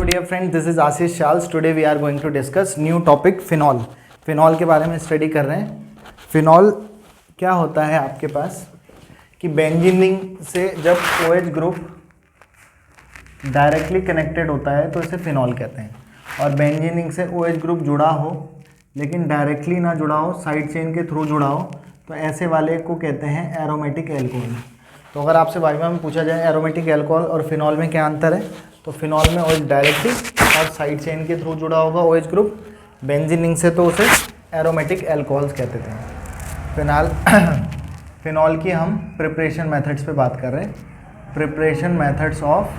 dear friend, this is Ashish Charles. Today we are going to discuss new topic phenol. Phenol के बारे में study कर रहे हैं. फिनॉल क्या होता है आपके पास कि बेंजीन रिंग से जब OH ग्रुप डायरेक्टली कनेक्टेड होता है तो इसे फिनॉल कहते हैं. और बेंजीन रिंग से OH ग्रुप जुड़ा हो लेकिन डायरेक्टली ना जुड़ा हो, साइड चेन के थ्रू जुड़ा हो, तो ऐसे वाले को कहते हैं एरोमेटिक एल्कोहल. तो अगर आपसे वाइवा में पूछा जाए एरोमेटिक एल्कोहल और फिनॉल में क्या अंतर है, तो फिनॉल में OH डायरेक्टली और साइड चेन के थ्रू जुड़ा होगा OH ग्रुप. बेंजीन रिंग से तो उसे एरोमेटिक एल्कोहल्स कहते थे. फिनॉल की हम प्रिपरेशन मेथड्स पे बात कर रहे हैं. प्रिपरेशन मेथड्स ऑफ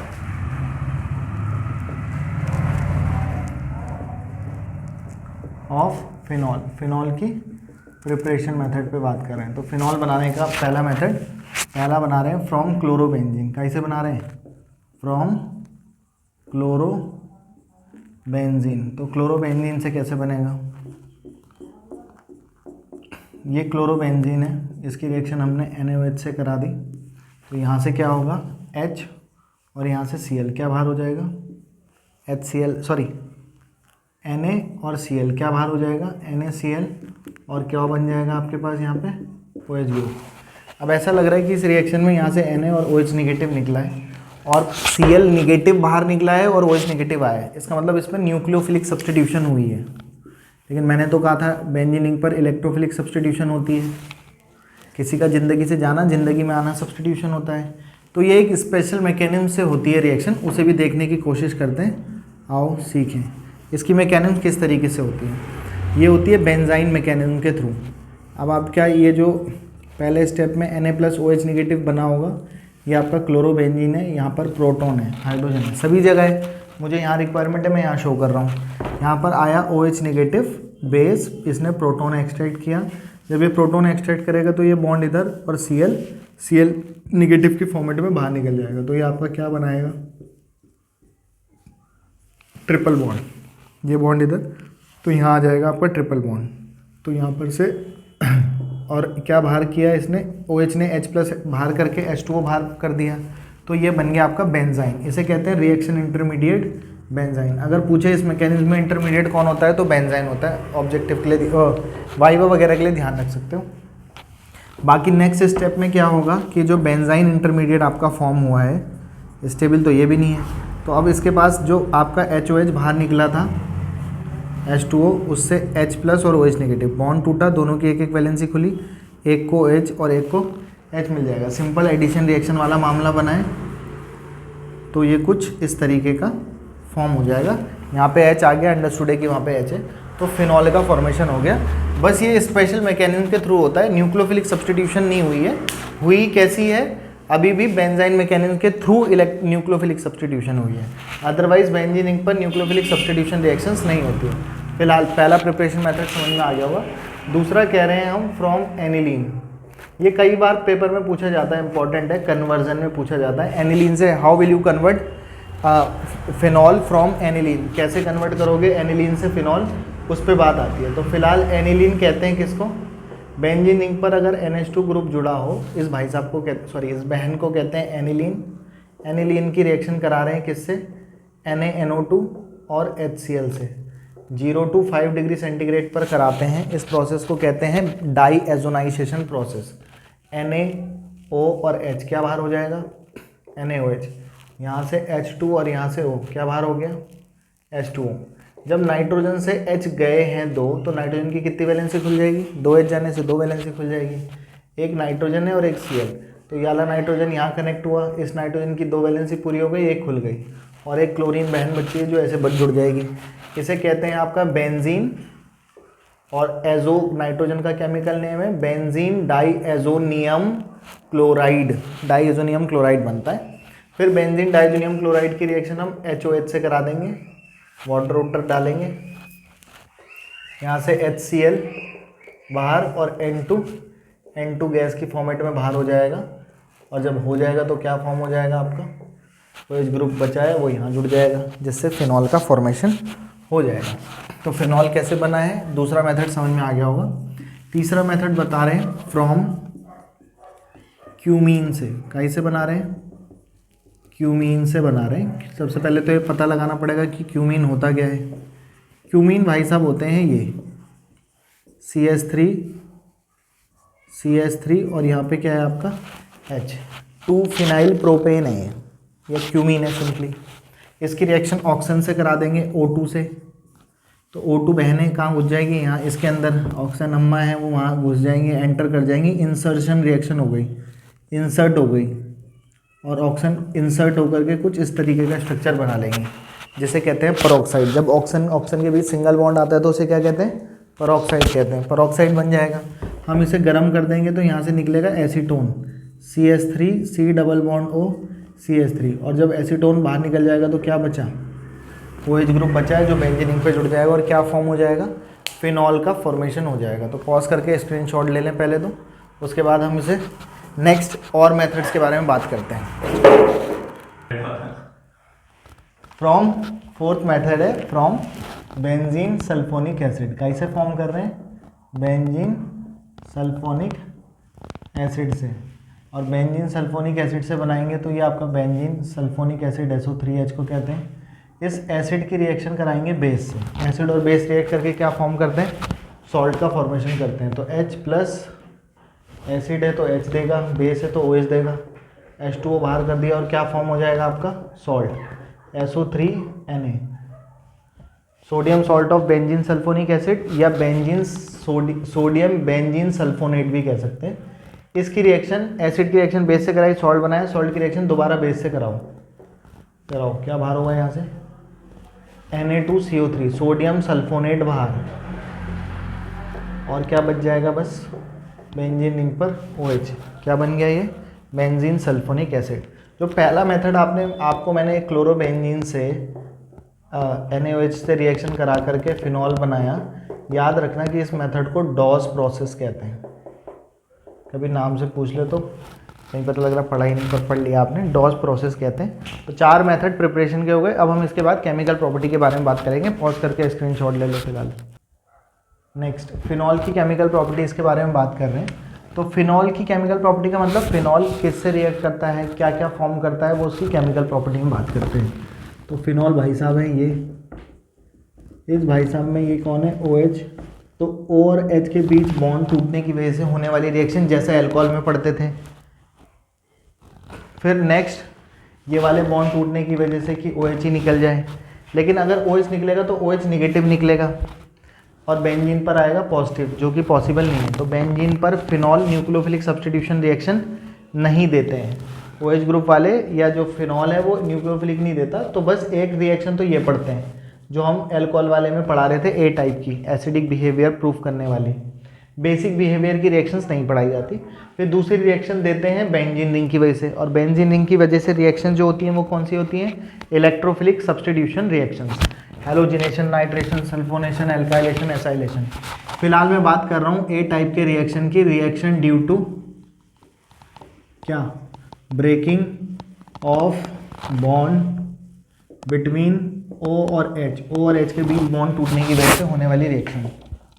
फिनॉल की प्रिपरेशन मेथड पे बात कर रहे हैं. तो फिनॉल बनाने का पहला बना रहे हैं फ्रॉम क्लोरोबेंजीन. कैसे बना रहे हैं? From chlorobenzene. तो क्लोरोबेंजीन से कैसे बनेगा? ये क्लोरोबेंजीन है, इसकी रिएक्शन हमने NaOH से करा दी. तो यहाँ से क्या होगा? H और यहाँ से Cl. क्या बाहर हो जाएगा? Na और Cl. क्या बाहर हो जाएगा? NaCl. और क्या बन जाएगा आपके पास यहाँ पे? OH group. अब ऐसा लग रहा है कि इस रिएक्शन में यहाँ से Na और OH निगेटिव निकला है और Cl निगेटिव बाहर निकला है और OH निगेटिव आया है. इसका मतलब इसमें न्यूक्लियोफिलिक सब्स्टिट्यूशन हुई है. लेकिन मैंने तो कहा था बेंजीन रिंग पर इलेक्ट्रोफिलिक सब्स्टिट्यूशन होती है. किसी का ज़िंदगी से जाना, ज़िंदगी में आना सब्स्टिट्यूशन होता है. तो ये एक स्पेशल मैकेनिज्म से होती है रिएक्शन, उसे भी देखने की कोशिश करते हैं. आओ सीखें इसकी मैकेनिज्म किस तरीके से होती है. ये होती है बेंजाइन मैकेनिज्म के थ्रू. अब आप क्या, ये जो पहले स्टेप में Na+OH निगेटिव बना होगा, ये आपका क्लोरोबेंजीन है. यहाँ पर प्रोटॉन है, हाइड्रोजन है, सभी जगह है. मुझे यहाँ रिक्वायरमेंट है, मैं यहाँ शो कर रहा हूँ. यहाँ पर आया OH निगेटिव बेस, इसने प्रोटॉन एक्सट्रैक्ट किया. जब ये प्रोटॉन एक्सट्रैक्ट करेगा तो ये बॉन्ड इधर और Cl निगेटिव के फॉर्मेट में बाहर निकल जाएगा. तो ये आपका क्या बनाएगा? Triple bond. ये बॉन्ड इधर, तो यहाँ आ जाएगा आपका ट्रिपल बॉन्ड. तो यहाँ पर से और क्या बाहर किया इसने? OH ने H+ बाहर करके H2O बाहर कर दिया. तो ये बन गया आपका बेंजाइन. इसे कहते हैं रिएक्शन इंटरमीडिएट बेंजाइन. अगर पूछे इस मैकेनिज्म में इंटरमीडिएट कौन होता है तो बेंजाइन होता है. ऑब्जेक्टिव के लिए, वाइवा वगैरह के लिए ध्यान रख सकते हो. बाकी नेक्स्ट स्टेप में क्या होगा कि जो बेंजाइन इंटरमीडिएट आपका फॉर्म हुआ है, स्टेबल तो ये भी नहीं है. तो अब इसके पास जो आपका HOH बाहर निकला था H2O, उससे H+ और OH निगेटिव बॉन्ड टूटा, दोनों की एक एक वैलेंसी खुली, एक को H और एक को H मिल जाएगा. सिंपल एडिशन रिएक्शन वाला मामला बना है. तो ये कुछ इस तरीके का फॉर्म हो जाएगा. यहाँ पे H आ गया, अंडरस्टूड है कि वहाँ पे H है. तो फिनॉल का फॉर्मेशन हो गया. बस ये स्पेशल मैकेनिज्म के थ्रू होता है. न्यूक्लियोफिलिक सब्स्टिट्यूशन नहीं हुई है. हुई कैसी है? अभी भी बेंजाइन मैकेनिज्म के थ्रू न्यूक्लियोफिलिक सब्स्टिट्यूशन हुई है. अदरवाइज बेंजीन रिंग पर न्यूक्लियोफिलिक सब्स्टिट्यूशन रिएक्शंस नहीं होती है. फिलहाल पहला प्रिपरेशन मेथड समझ में आ गया होगा. दूसरा कह रहे हैं हम फ्रॉम एनिलीन. ये कई बार पेपर में पूछा जाता है, इंपॉर्टेंट है, कन्वर्जन में पूछा जाता है. एनिलीन से how will you convert phenol from aniline. कैसे कन्वर्ट करोगे एनिलीन से फिनॉल, उस पर बात आती है. तो फिलहाल एनिलीन कहते हैं किसको? बेंजीन रिंग पर अगर NH2 ग्रुप जुड़ा हो, इस भाई साहब को इस बहन को कहते हैं एनिलीन. एनिलीन की रिएक्शन करा रहे हैं किससे? NaNO2 और HCl से. 0 to 5 डिग्री सेंटीग्रेड पर कराते हैं. इस प्रोसेस को कहते हैं डाईएजोनाइजेशन प्रोसेस. NaO और H क्या बाहर हो जाएगा? NaOH. यहाँ से H2 और यहाँ से O क्या बाहर हो गया? H2O. जब नाइट्रोजन से H गए हैं 2, तो नाइट्रोजन की कितनी वैलेंसी खुल जाएगी? 2 H जाने से 2 वैलेंसी खुल जाएगी. एक नाइट्रोजन है और एक Cl. तो ये वाला नाइट्रोजन यहाँ कनेक्ट हुआ, इस नाइट्रोजन की 2 वैलेंसी पूरी हो गई, एक खुल गई. और एक क्लोरीन बहन बच्ची है जो ऐसे जुड़ जाएगी. इसे कहते हैं आपका बेंजीन. और एजो नाइट्रोजन का केमिकल नेम है benzene diazonium chloride. Diazonium chloride बनता है. फिर बेंजीन डाईएजोनियम क्लोराइड की रिएक्शन हम HOH से करा देंगे. वाटर डालेंगे, यहाँ से HCl बाहर और N2 गैस की फॉर्मेट में बाहर हो जाएगा. और जब हो जाएगा तो क्या फॉर्म हो जाएगा आपका? OH ग्रुप बचा है वो यहाँ जुड़ जाएगा, जिससे फिनॉल का फॉर्मेशन हो जाएगा. तो फिनॉल कैसे बना है, दूसरा मेथड समझ में आ गया होगा. तीसरा मेथड बता रहे हैं फ्रॉम क्यूमीन से. कैसे बना रहे हैं? क्यूमीन से बना रहे हैं। सबसे पहले तो ये पता लगाना पड़ेगा कि क्यूमीन होता क्या है। क्यूमीन भाई साहब होते हैं ये CH3 और यहाँ पे क्या है आपका H, 2 फिनाइल प्रोपेन है ये क्यूमीन है सिंपली। इसकी रिएक्शन ऑक्सीजन से करा देंगे O2 से, तो O2 बहनें कहाँ घुस जाएगी, यहाँ इसके अंदर ऑक्सीजन अम्मा है वो वहाँ घुस जाएंगे, एंटर कर जाएंगी, इंसर्शन रिएक्शन हो गई, इंसर्ट हो गई, और ऑक्सीजन इंसर्ट होकर के कुछ इस तरीके का स्ट्रक्चर बना लेंगे जिसे कहते हैं पेरोक्साइड। जब ऑक्सीजन के बीच सिंगल बॉन्ड आता है तो उसे क्या कहते हैं, पेरोक्साइड कहते हैं। पेरोक्साइड बन जाएगा, हम इसे गर्म कर देंगे तो यहाँ से निकलेगा acetone, CH3 C double bond O CH3, और जब एसीटोन बाहर निकल जाएगा तो क्या बचा, OH ग्रुप बचा है जो बेंजीन रिंग पे जुड़ जाएगा और क्या फॉर्म हो जाएगा, फिनॉल का फॉर्मेशन हो जाएगा। तो पॉज करके स्क्रीनशॉट ले लें पहले तो, उसके बाद हम इसे नेक्स्ट और मेथड्स के बारे में बात करते हैं। फ्रॉम फोर्थ मेथड है फ्रॉम बेंजीन सल्फोनिक एसिड। कैसे फॉर्म कर रहे हैं, बेंजीन सल्फोनिक एसिड से, और बेंजीन सल्फोनिक एसिड से बनाएंगे तो ये आपका बेंजीन सल्फोनिक एसिड SO3H को कहते हैं। इस एसिड की रिएक्शन कराएंगे बेस से, एसिड और बेस रिएक्ट करके क्या फॉर्म करते हैं, सॉल्ट का फॉर्मेशन करते हैं। तो H प्लस एसिड है तो H देगा, बेस है तो OH देगा, H2O बाहर कर दिया और क्या फॉर्म हो जाएगा आपका salt, SO3Na, sodium salt of benzene sulphonic acid, या बेंजीन सोडियम बेंजीन सल्फोनेट भी कह सकते हैं। इसकी रिएक्शन, एसिड की रिएक्शन बेस से कराई, सॉल्ट बनाया, सॉल्ट की रिएक्शन दोबारा बेस से कराओ, क्या बाहर होगा यहाँ से, Na2CO3 सोडियम सल्फोनेट बाहर, और क्या बच जाएगा बस बेंजीन रिंग पर OH, क्या बन गया ये बेंजीन सल्फोनिक एसिड। जो पहला मेथड आपको मैंने क्लोरोबेंजीन से NaOH से रिएक्शन करा करके फिनॉल बनाया, याद रखना कि इस मेथड को डॉस प्रोसेस कहते हैं। कभी नाम से पूछ ले तो नहीं पता लग रहा, पढ़ाई नहीं पर पढ़ लिया आपने, डॉस प्रोसेस कहते हैं। तो 4 मेथड प्रिपरेशन के हो गए। अब हम इसके बाद केमिकल प्रॉपर्टी के बारे में बात करेंगे। पॉज करके स्क्रीनशॉट ले लो फिलहाल। नेक्स्ट फिनॉल की केमिकल प्रॉपर्टीज़ के बारे में बात कर रहे हैं। तो फिनॉल की केमिकल प्रॉपर्टी का मतलब फिनॉल किससे रिएक्ट करता है, क्या क्या फॉर्म करता है, वो उसकी केमिकल प्रॉपर्टी में बात करते हैं। तो फिनॉल भाई साहब हैं ये, इस भाई साहब में ये कौन है OH, तो O और H के बीच बॉन्ड टूटने की वजह से होने वाली रिएक्शन जैसे अल्कोहल में पढ़ते थे। फिर नेक्स्ट ये वाले बॉन्ड टूटने की वजह से कि OH ही निकल जाए, लेकिन अगर OH निकलेगा तो OH निगेटिव निकलेगा और बेंजीन पर आएगा पॉजिटिव, जो कि पॉसिबल नहीं है। तो बेंजीन पर फिनॉल न्यूक्लियोफिलिक सब्स्टिट्यूशन रिएक्शन नहीं देते हैं OH ग्रुप वाले, या जो फिनॉल है वो न्यूक्लियोफिलिक नहीं देता। तो बस एक रिएक्शन तो ये पढ़ते हैं जो हम एल्कोहल वाले में पढ़ा रहे थे, A टाइप की एसिडिक बिहेवियर प्रूफ करने वाली। बेसिक बिहेवियर की रिएक्शंस नहीं पढ़ाई जाती। फिर दूसरी रिएक्शन देते हैं बेंजीन रिंग की वजह से, और बेंजीन रिंग की वजह से रिएक्शन जो होती हैं वो कौन सी होती हैं, electrophilic substitution reactions, halogenation, nitration, sulphonation, alkylation, acylation. फिलहाल मैं बात कर रहा हूँ A टाइप के रिएक्शन की, रिएक्शन ड्यू टू क्या, breaking of bond between O और H के बीच बॉन्ड टूटने की वजह से होने वाली रिएक्शन।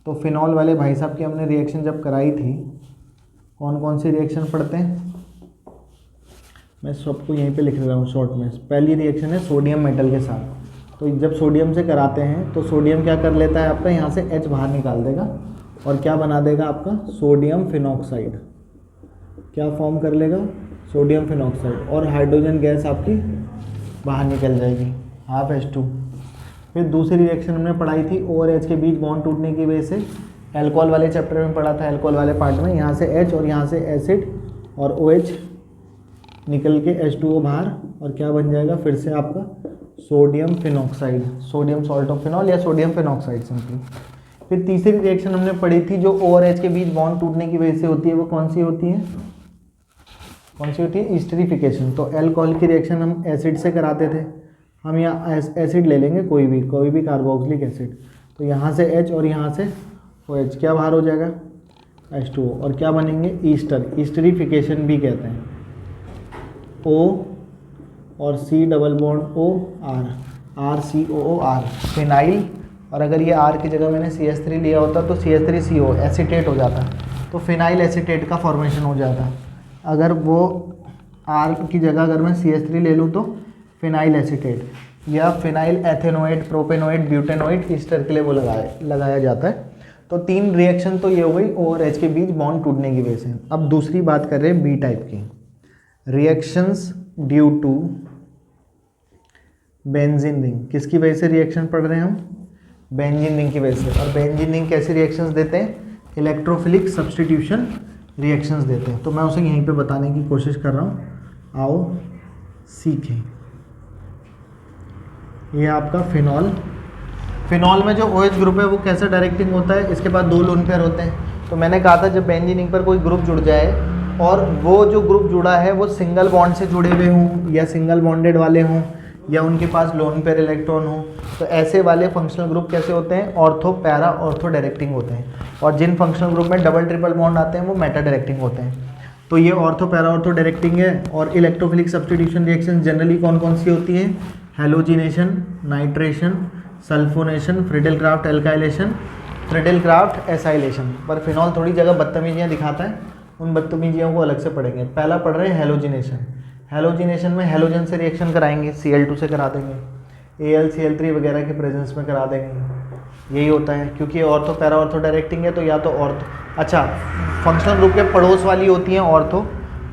तो फिनॉल वाले भाई साहब की हमने रिएक्शन जब कराई थी, कौन कौन सी रिएक्शन पढ़ते हैं, मैं सबको यहीं पे लिख रहा हूँ शॉर्ट में। पहली रिएक्शन है सोडियम मेटल के साथ। तो जब सोडियम से कराते हैं तो सोडियम क्या कर लेता है आपका, यहाँ से H बाहर निकाल देगा और क्या बना देगा आपका सोडियम फिनॉक्साइड, क्या फॉर्म कर लेगा, सोडियम फिनॉक्साइड, और हाइड्रोजन गैस आपकी बाहर निकल जाएगी, हाफ H2। फिर दूसरी रिएक्शन हमने पढ़ाई थी O और H के बीच बॉन्ड टूटने की वजह से, अल्कोहल वाले चैप्टर में पढ़ा था, अल्कोहल वाले पार्ट में, यहाँ से H और यहाँ से एसिड और OH निकल के H2O बाहर, और क्या बन जाएगा फिर से आपका sodium phenoxide, sodium salt of phenol या सोडियम फिनॉक्साइड सिंपली। फिर तीसरी रिएक्शन हमने पढ़ी थी जो O और H के बीच बॉन्ड टूटने की वजह से होती है, वो कौन सी होती है, कौन सी होती है, एस्टरीफिकेशन। तो अल्कोहल की रिएक्शन हम एसिड से कराते थे, हम यहाँ एसिड ले लेंगे कोई भी कार्बोक्सिलिक एसिड। तो यहाँ से H और यहाँ से OH, क्या बाहर हो जाएगा H2O, और क्या बनेंगे ईस्टर, ईस्टरीफिकेशन भी कहते हैं, O और C double bond O R, RCOOR phenyl, और अगर ये R की जगह मैंने CH3 लिया होता तो CH3CO एसिटेट हो जाता, तो फिनाइल एसिटेट का फॉर्मेशन हो जाता। अगर वो R की जगह अगर मैं CH3 ले लूँ तो फिनाइल एसीटेट या फिनाइल एथेनोएट, प्रोपेनोएट, ब्यूटेनोएट, ईस्टर के लिए वो लगाया जाता है। तो 3 रिएक्शन तो ये हो गई OH के बीच बॉन्ड टूटने की वजह से। अब दूसरी बात कर रहे हैं बी टाइप की, reactions due to benzene ring. किसकी वजह से रिएक्शन पढ़ रहे हैं हम? बेंजीन रिंग की वजह से। और बेंजीन रिंग कैसी रिएक्शंस देते हैं? इलेक्ट्रोफिलिक सब्स्टिट्यूशन रिएक्शंस देते हैं। तो मैं उसे यहीं पे बताने की कोशिश कर रहा हूँ, आओ सीखें। ये आपका फिनॉल, फिनॉल में जो OH ग्रुप है वो कैसे डायरेक्टिंग होता है? इसके बाद 2 लोन पेयर होते हैं। तो मैंने कहा था जब बेंजीन रिंग पर कोई ग्रुप जुड़ जाए और वो जो ग्रुप जुड़ा है वो सिंगल बॉन्ड से जुड़े हुए हों या सिंगल बॉन्डेड वाले हों या उनके पास लोन पेयर इलेक्ट्रॉन हो, तो ऐसे वाले फंक्शनल ग्रुप कैसे होते हैं? ऑर्थो, पैरा, ऑर्थो डायरेक्टिंग होते हैं। और जिन फंक्शनल ग्रुप में डबल ट्रिपल बॉन्ड आते हैं वो मेटा डायरेक्टिंग होते हैं। तो ये ऑर्थो, पैरा, ऑर्थो डायरेक्टिंग है। और इलेक्ट्रोफिलिक सब्स्टिट्यूशन रिएक्शन जनरली कौन कौन सी होती हैं? Halogenation, nitration, sulphonation, Friedel Crafts alkylation, Friedel Crafts acylation. पर फिनॉल थोड़ी जगह बदतमीजियाँ दिखाता है, उन बदतमीजियों को अलग से पढ़ेंगे। पहला पढ़ रहे हैं हैलोजिनेशन। हैलोजिनेशन में हैलोजन से रिएक्शन कराएंगे, Cl2 से करा देंगे, AlCl3 वगैरह के प्रेजेंस में करा देंगे। यही होता है क्योंकि ऑर्थो, पैरा, ऑर्थो डायरेक्टिंग है। तो या तो ऑर्थो, अच्छा फंक्शनल ग्रुप के पड़ोस वाली होती हैं ऑर्थो,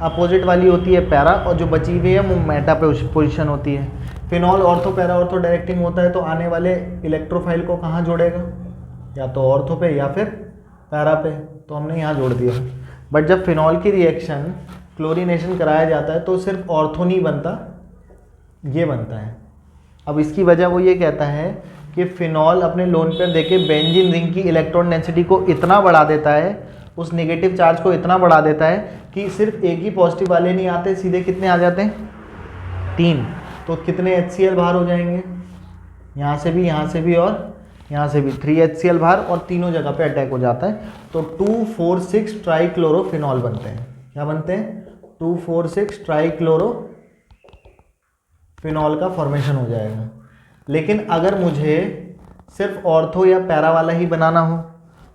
अपोजिट वाली होती है पैरा, और जो बची हुई है वो मेटा पोजिशन होती है। Phenol ortho, para, ortho directing होता है तो आने वाले इलेक्ट्रोफाइल को कहाँ जोड़ेगा? या तो ऑर्थो पे या फिर पैरा पे। तो हमने यहाँ जोड़ दिया। बट जब फिनॉल की रिएक्शन क्लोरीनेशन कराया जाता है तो सिर्फ ऑर्थो नहीं बनता, ये बनता है। अब इसकी वजह वो ये कहता है कि फिनॉल अपने लोन पेयर देके बेंजीन रिंग की इलेक्ट्रॉन डेंसिटी को इतना बढ़ा देता है, उस नेगेटिव चार्ज को इतना बढ़ा देता है कि सिर्फ एक ही पॉजिटिव वाले नहीं आते, सीधे कितने आ जाते हैं? 3। तो कितने HCl बाहर हो जाएंगे? यहाँ से भी, यहाँ से भी और यहाँ से भी 3 HCl बाहर, और तीनों जगह पे अटैक हो जाता है। तो 2,4,6 ट्राइक्लोरोफिनॉल बनते हैं। क्या बनते हैं? 2,4,6 ट्राइक्लोरोफिनॉल का फॉर्मेशन हो जाएगा। लेकिन अगर मुझे सिर्फ ऑर्थो या पैरा वाला ही बनाना हो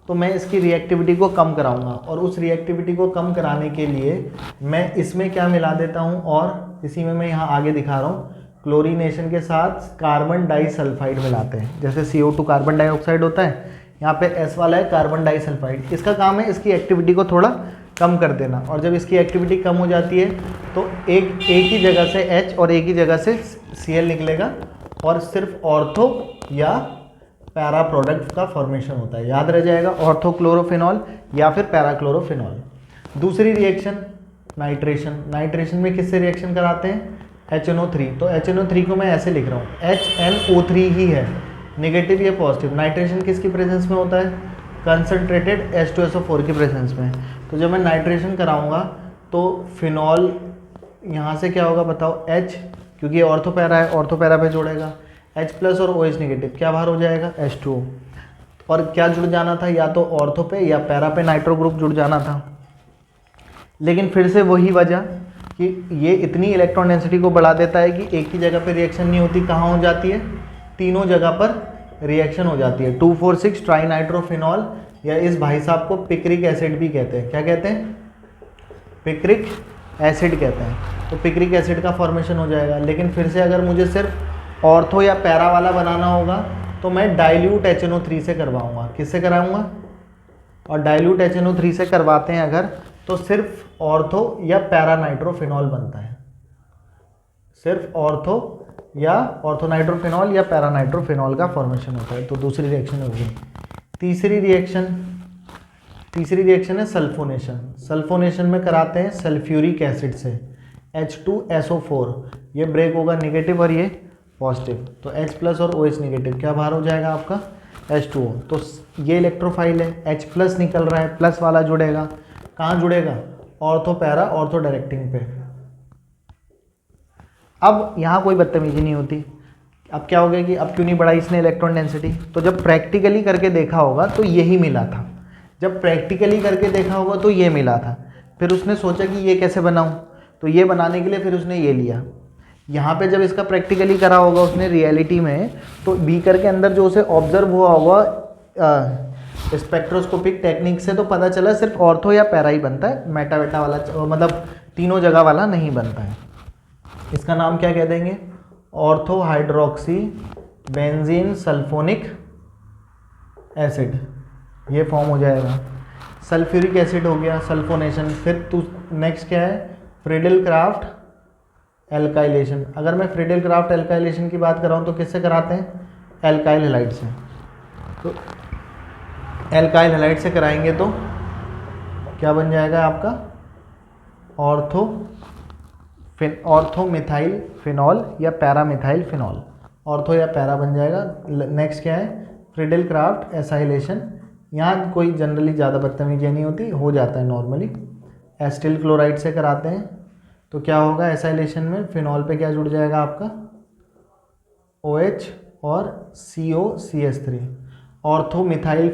तो मैं इसकी रिएक्टिविटी को कम कराऊंगा, और उस रिएक्टिविटी को कम कराने के लिए मैं इसमें क्या मिला देता हूं, और इसी में मैं यहाँ आगे दिखा रहा हूँ, क्लोरीनेशन के साथ कार्बन डाइसल्फाइड मिलाते हैं। जैसे CO2 कार्बन डाइऑक्साइड होता है, यहाँ पे S वाला है कार्बन डाइसल्फाइड। इसका काम है इसकी एक्टिविटी को थोड़ा कम कर देना। और जब इसकी एक्टिविटी कम हो जाती है तो एक ही जगह से H और एक ही जगह से Cl निकलेगा, और सिर्फ ऑर्थो या पैरा प्रोडक्ट का फॉर्मेशन होता है। याद रह जाएगा, ऑर्थो क्लोरोफिनॉल या फिर पैरा क्लोरोफिनॉल। दूसरी रिएक्शन नाइट्रेशन। नाइट्रेशन में किससे रिएक्शन कराते हैं? HNO3। तो HNO3 को मैं ऐसे लिख रहा हूँ, HNO3 ही है, नेगेटिव या पॉजिटिव। नाइट्रेशन किसकी प्रेजेंस में होता है? कंसनट्रेटेड H2SO4 की प्रेजेंस में। तो जब मैं नाइट्रेशन कराऊंगा तो फिनॉल यहाँ से क्या होगा बताओ? H, क्योंकि ये ऑर्थो पैरा है, ऑर्थो पैरा पे जोड़ेगा, H+ और OH नेगेटिव, क्या बाहर हो जाएगा? H2O। और क्या जुड़ जाना था? या तो ऑर्थो पे या पैरा पे नाइट्रो ग्रुप जुड़ जाना था। लेकिन फिर से वही वजह कि ये इतनी इलेक्ट्रॉन डेंसिटी को बढ़ा देता है कि एक ही जगह पे रिएक्शन नहीं होती। कहाँ हो जाती है? तीनों जगह पर रिएक्शन हो जाती है। 2,4,6 ट्राइनाइट्रोफिनॉल, या इस भाई साहब को पिक्रिक एसिड भी कहते हैं। क्या कहते हैं? पिक्रिक एसिड कहते हैं। तो पिक्रिक एसिड का फॉर्मेशन हो जाएगा। लेकिन फिर से अगर मुझे सिर्फ ऑर्थो या पैरा वाला बनाना होगा तो मैं डाइल्यूट HNO3 से करवाऊंगा। किससे कराऊंगा? और डाइल्यूट HNO3 से करवाते हैं अगर, तो सिर्फ ऑर्थो या पैरा नाइट्रोफिनॉल बनता है। सिर्फ ऑर्थो या ऑर्थोनाइट्रोफिनॉल या पैरा नाइट्रोफिनॉल का फॉर्मेशन होता है। तो दूसरी रिएक्शन होगी। तीसरी रिएक्शन है सल्फोनेशन। सल्फोनेशन में कराते हैं सल्फ्यूरिक एसिड से, H2SO4। ये ब्रेक होगा नेगेटिव और ये पॉजिटिव, तो H+ और OH नेगेटिव, क्या बाहर हो जाएगा आपका? H2O। तो ये इलेक्ट्रोफाइल है, H+ निकल रहा है, प्लस वाला जुड़ेगा। कहाँ जुड़ेगा? ऑर्थो पैरा ऑर्थो डायरेक्टिंग पे। अब यहाँ कोई बदतमीजी नहीं होती। अब क्या हो गया कि अब क्यों नहीं बढ़ाई इसने इलेक्ट्रॉन डेंसिटी? तो जब प्रैक्टिकली करके देखा होगा तो यही मिला था। जब प्रैक्टिकली करके देखा होगा तो ये मिला था। फिर उसने सोचा कि ये कैसे बनाऊं, तो ये बनाने के लिए फिर उसने ये लिया। यहाँ पे जब इसका प्रैक्टिकली करा होगा उसने रियलिटी में, तो बीकर के अंदर जो उसे ऑब्जर्व हुआ होगा स्पेक्ट्रोस्कोपिक टेक्निक से, तो पता चला सिर्फ ऑर्थो या पैरा ही बनता है। मेटा वेटा वाला मतलब तीनों जगह वाला नहीं बनता है। इसका नाम क्या कह देंगे, ortho hydroxy benzene sulphonic acid, ये फॉर्म हो जाएगा। सल्फ्यूरिक एसिड हो गया, सल्फोनेशन। फिर तू नेक्स्ट क्या है, फ्रीडल क्राफ्ट एल्काइलेशन। अगर मैं फ्रीडल क्राफ्ट एल्काइलेशन की बात कर रहा हूँ तो किससे कराते हैं, एल्काइल हैलाइड से। तो एल्काइल हैलाइड से कराएंगे तो क्या बन जाएगा आपका, ऑर्थोमिथाइल फिनॉल या पैरामिथाइल फिनॉल, ऑर्थो या पैरा बन जाएगा। नेक्स्ट क्या है, फ्रीडल क्राफ्ट एसाइलेशन। यहाँ कोई जनरली ज़्यादा बदतमीजी नहीं होती, हो जाता है नॉर्मली। एस्टिल क्लोराइड से कराते हैं तो क्या होगा, एसाइलेशन में फिनॉल पे क्या जुड़ जाएगा आपका, OH और COCH3, ऑर्थोमिथाइल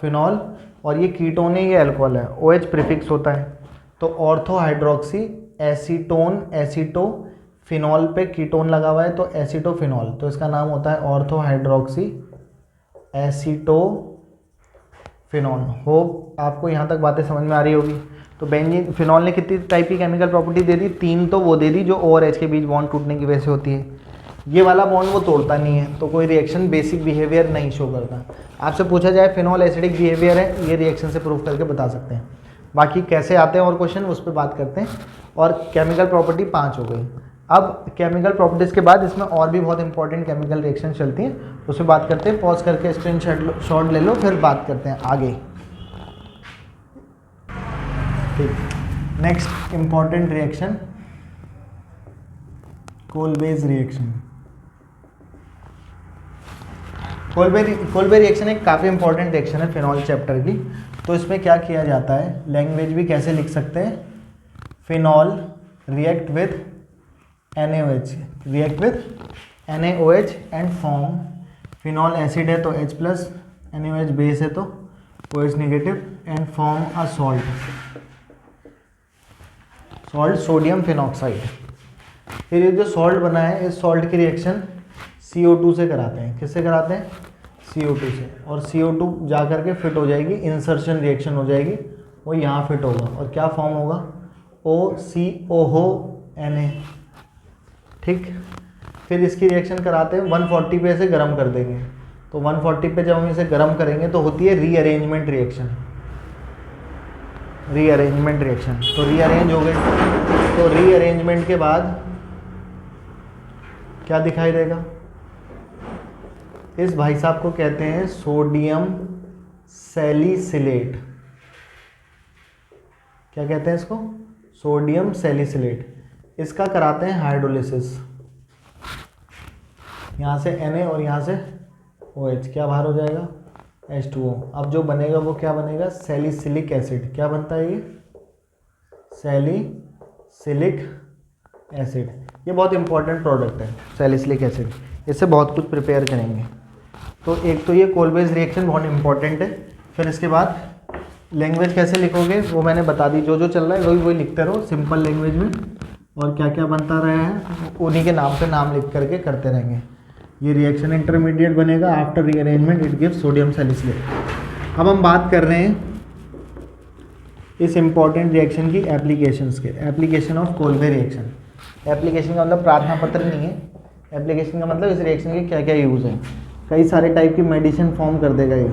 फिनॉल। और ये कीटोन है, ये अल्कोहल है, OH प्रीफिक्स होता है। तो ortho hydroxy acetone, aceto phenol पे कीटोन लगा हुआ है तो एसीटोफिनॉल, तो इसका नाम होता है ऑर्थो हाइड्रोक्सी एसीटोफिनॉल। होप आपको यहाँ तक बातें समझ में आ रही होगी। तो बेंजीन फिनॉल ने कितनी टाइप की केमिकल प्रॉपर्टी दे दी, 3 तो वो दे दी जो O और H के बीच बॉन्ड टूटने की वजह से होती है। ये वाला बॉन्ड वो तोड़ता नहीं है, तो कोई रिएक्शन बेसिक बिहेवियर नहीं शो करता। आपसे पूछा जाए फिनॉल एसिडिक बिहेवियर है, ये रिएक्शन से प्रूव करके बता सकते हैं। बाकी कैसे आते हैं और क्वेश्चन, उस पर बात करते हैं। और केमिकल प्रॉपर्टी 5 हो गई। अब केमिकल प्रॉपर्टीज़ के बाद इसमें और भी बहुत इंपॉर्टेंट केमिकल रिएक्शन चलती हैं, उस पर बात करते हैं। पॉज करके स्क्रीनशॉट ले लो, फिर बात करते हैं आगे। ठीक, next important reaction, कोलबेज reaction. Kolbe reaction एक काफ़ी इंपॉर्टेंट रिएक्शन है फिनॉल चैप्टर की। तो इसमें क्या किया जाता है, लैंग्वेज भी कैसे लिख सकते हैं, phenol react with NaOH, react with NaOH and form, phenol acid है तो H+, NaOH बेस है तो OH negative and form a salt sodium phenoxide. फिर ये जो सॉल्ट बना है, इस सॉल्ट की रिएक्शन CO2 से कराते हैं। किससे कराते हैं, CO2 से। और CO2 जा करके फिट हो जाएगी, इंसर्शन रिएक्शन हो जाएगी, वो यहाँ फिट होगा और क्या फॉर्म होगा, OCOHNA। ठीक, फिर इसकी रिएक्शन कराते हैं 140 पे इसे गर्म कर देंगे। तो 140 पे जब हम इसे गर्म करेंगे तो होती है रीअरेंजमेंट रिएक्शन, रीअरेंजमेंट रिएक्शन। तो रीअरेंज हो गए, तो रीअरेंजमेंट के बाद क्या दिखाई देगा, इस भाई साहब को कहते हैं सोडियम सैलिसिलेट। क्या कहते हैं इसको, सोडियम सैलिसिलेट। इसका कराते हैं हाइड्रोलिसिस, यहाँ से Na और यहाँ से OH, क्या बाहर हो जाएगा, H2O। अब जो बनेगा वो क्या बनेगा, सैलिसिलिक एसिड। क्या बनता है ये, सैलिसिलिक एसिड। ये बहुत इंपॉर्टेंट प्रोडक्ट है सैलिसिलिक एसिड, इससे बहुत कुछ प्रिपेयर करेंगे। तो एक तो ये कोलबेज रिएक्शन बहुत इंपॉर्टेंट है। फिर इसके बाद लैंग्वेज कैसे लिखोगे वो मैंने बता दी, जो चल रहा है वही लिखते रहो सिंपल लैंग्वेज में, और क्या क्या बनता रहा है उन्हीं के नाम पे नाम लिख करके करते रहेंगे। ये रिएक्शन इंटरमीडिएट बनेगा, after rearrangement it gives sodium salicylate. अब हम बात कर रहे हैं इस इंपॉर्टेंट रिएक्शन की एप्लीकेशंस के, application of Kolbe reaction. Application का मतलब प्रार्थना पत्र नहीं है, एप्लीकेशन का मतलब इस रिएक्शन के क्या क्या यूज़ है। कई सारे टाइप की मेडिसिन फॉर्म कर देगा ये।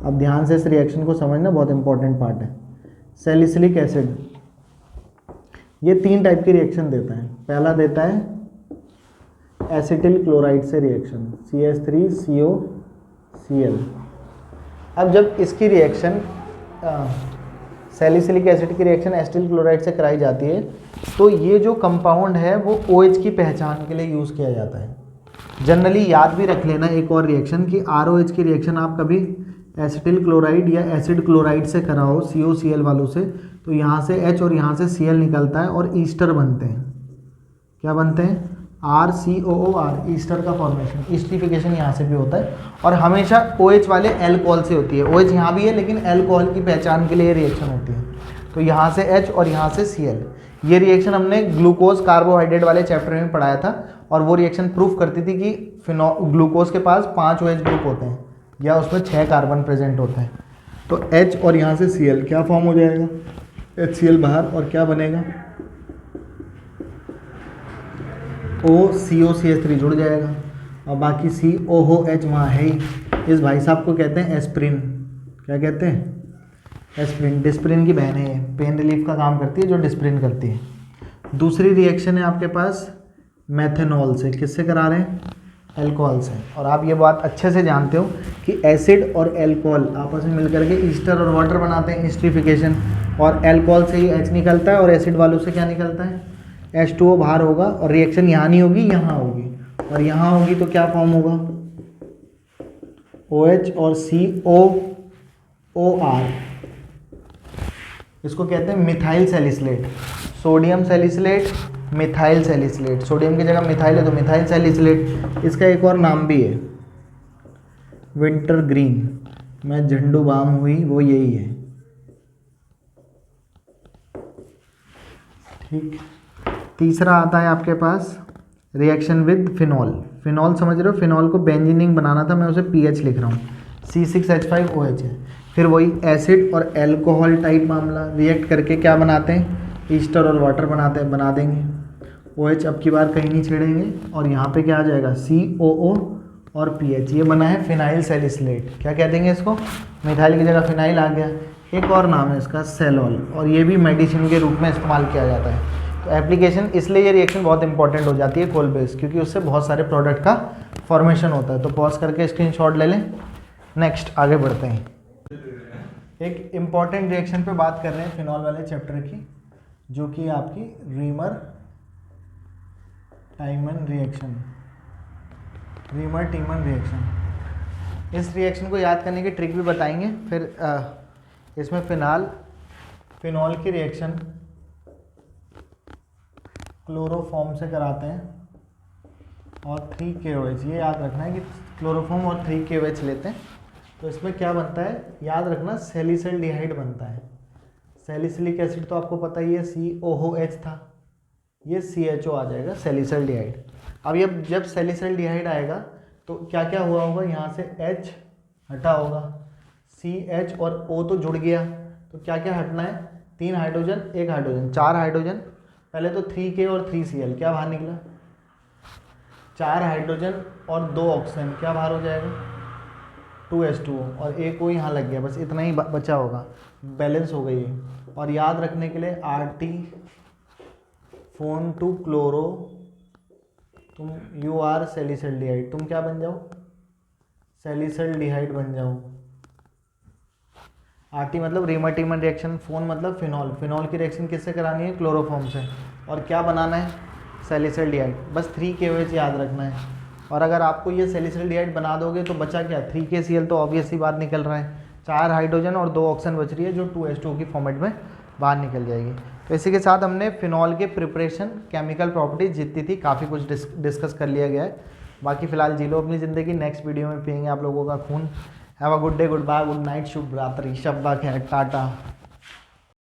अब ध्यान से इस रिएक्शन को समझना, बहुत इंपॉर्टेंट पार्ट है। सैलिसिलिक एसिड ये 3 टाइप की रिएक्शन देता है। पहला देता है एसिटिल क्लोराइड से रिएक्शन, CH3COCl। अब जब इसकी रिएक्शन सैलिसिलिक एसिड की रिएक्शन एसिटिल क्लोराइड से कराई जाती है तो ये जो कंपाउंड है वो OH की पहचान के लिए यूज़ किया जाता है। जनरली याद भी रख लेना एक और रिएक्शन कि ROH की रिएक्शन आप कभी एसिटिल क्लोराइड या एसिड क्लोराइड से कराओ COCl वालों से, तो यहाँ से H और यहाँ से Cl निकलता है और ईस्टर बनते हैं। क्या बनते हैं, RCOOR, ईस्टर का फॉर्मेशन, ईस्टिफिकेशन यहाँ से भी होता है। और हमेशा OH वाले एल्कोहल से होती है, OH यहाँ भी है लेकिन एल्कोहल की पहचान के लिए ये रिएक्शन होती है। तो यहाँ से H और यहाँ से Cl। ये रिएक्शन हमने ग्लूकोज कार्बोहाइड्रेट वाले चैप्टर में पढ़ाया था, और वो रिएक्शन प्रूफ करती थी कि ग्लूकोज के पास 5 OH ग्रुप होते हैं या उसमें 6 कार्बन प्रेजेंट होते हैं। तो H और यहाँ से Cl क्या फॉर्म हो जाएगा, HCl बाहर, और क्या बनेगा, OCO CH3 जुड़ जाएगा, और बाकी COOH वहाँ है ही। इस भाई साहब को कहते हैं एस्प्रिन। क्या कहते हैं, एस्प्रिन। डिस्प्रिन की बहन है, पेन रिलीफ का काम करती है जो डिस्प्रिन करती है। दूसरी रिएक्शन है आपके पास मेथेनॉल से। किससे करा रहे हैं, एल्कोहल से। और आप ये बात अच्छे से जानते हो कि एसिड और एल्कोहल आपस में मिलकर के ईस्टर और वाटर बनाते हैं, एस्टरिफिकेशन, और एल्कोहल से ही H निकलता है और एसिड वालों से क्या निकलता है, H2O बाहर होगा, और रिएक्शन यहाँ नहीं होगी, यहाँ होगी, और यहाँ होगी तो क्या फॉर्म होगा, OH और COOR। इसको कहते हैं methyl salicylate. Sodium salicylate, methyl salicylate. Sodium की जगह मिथाइल है तो मिथाइल सैलिसिलेट। इसका एक और नाम भी है, विंटर ग्रीन। मैं झंडू बाम हुई वो यही है, ठीक। तीसरा आता है आपके पास रिएक्शन विद फिनॉल। फिनॉल समझ रहे हो, फिनॉल को बेंजीनिंग बनाना था, मैं उसे पीएच लिख रहा हूँ, C6H5OH है। फिर वही एसिड और एल्कोहल टाइप मामला, रिएक्ट करके क्या बनाते हैं, ईस्टर और वाटर बना देंगे। OH अब की बार कहीं नहीं छेड़ेंगे, और यहाँ पे क्या आ जाएगा, COO और PH। ये बना है फिनाइल सैलिसिलेट। क्या कह देंगे इसको, मिथाइल की जगह फिनाइल आ गया। एक और नाम है इसका सेलॉल, और ये भी मेडिसिन के रूप में इस्तेमाल किया जाता है। तो एप्लीकेशन, इसलिए ये रिएक्शन बहुत इंपॉर्टेंट हो जाती है कोल बेस, क्योंकि उससे बहुत सारे प्रोडक्ट का फॉर्मेशन होता है। तो पॉज करके स्क्रीनशॉट ले लें। नेक्स्ट आगे बढ़ते हैं। एक इम्पॉर्टेंट रिएक्शन पे बात कर रहे हैं फिनॉल वाले चैप्टर की, जो कि आपकी रीमर टाइमन रिएक्शन, रीमर टीमन रिएक्शन। इस रिएक्शन को याद करने की ट्रिक भी बताएंगे। फिर इसमें फिनॉल की रिएक्शन क्लोरोफॉर्म से कराते हैं, और 3KOH। ये याद रखना है कि क्लोरोफॉर्म और 3KOH लेते हैं। तो इसमें क्या बनता है, याद रखना, सैलिसिल्डिहाइड बनता है। सैलिसिलिक एसिड तो आपको पता ही है, COOH था, ये CHO आ जाएगा, सैलिसिल्डिहाइड। अब ये जब सैलिसिल्डिहाइड आएगा तो क्या क्या हुआ होगा, यहाँ से H हटा होगा, CH और O तो जुड़ गया, तो क्या क्या हटना है, 3 हाइड्रोजन 1 हाइड्रोजन, 4 हाइड्रोजन। पहले तो 3K और 3Cl, क्या बाहर निकला, 4 हाइड्रोजन और 2 ऑक्सीजन, क्या बाहर हो जाएगा, 2H2O, और एक को यहाँ लग गया, बस इतना ही बचा होगा, बैलेंस हो गई है। और याद रखने के लिए RT फोन टू क्लोरो, तुम UR सैलिसिल्डिहाइड, तुम क्या बन जाओ, सैलिसिल्डिहाइड बन जाओ। RT मतलब रीमर टीमन रिएक्शन, फोन मतलब फिनॉल। फिनॉल की रिएक्शन किससे करानी है, क्लोरोफॉर्म से, और क्या बनाना है, सैलिसिल्डिहाइड। बस 3KOH याद रखना है। और अगर आपको ये सैलिसिल्डिहाइड बना दोगे तो बचा क्या, 3KCl तो ऑब्वियस ही बात निकल रहा है, 4 हाइड्रोजन और 2 ऑक्सीजन बच रही है, जो 2H2O की फॉर्मेट में बाहर निकल जाएगी। तो इसी के साथ हमने फिनॉल के प्रिपरेशन, केमिकल प्रॉपर्टीज जितनी थी काफ़ी कुछ डिस्कस कर लिया गया है। बाकी फिलहाल जी लो अपनी ज़िंदगी, नेक्स्ट वीडियो में पियेंगे आप लोगों का खून। Have a good day, goodbye, good night, शुभ रात्रि, शब्बा खैर, टाटा।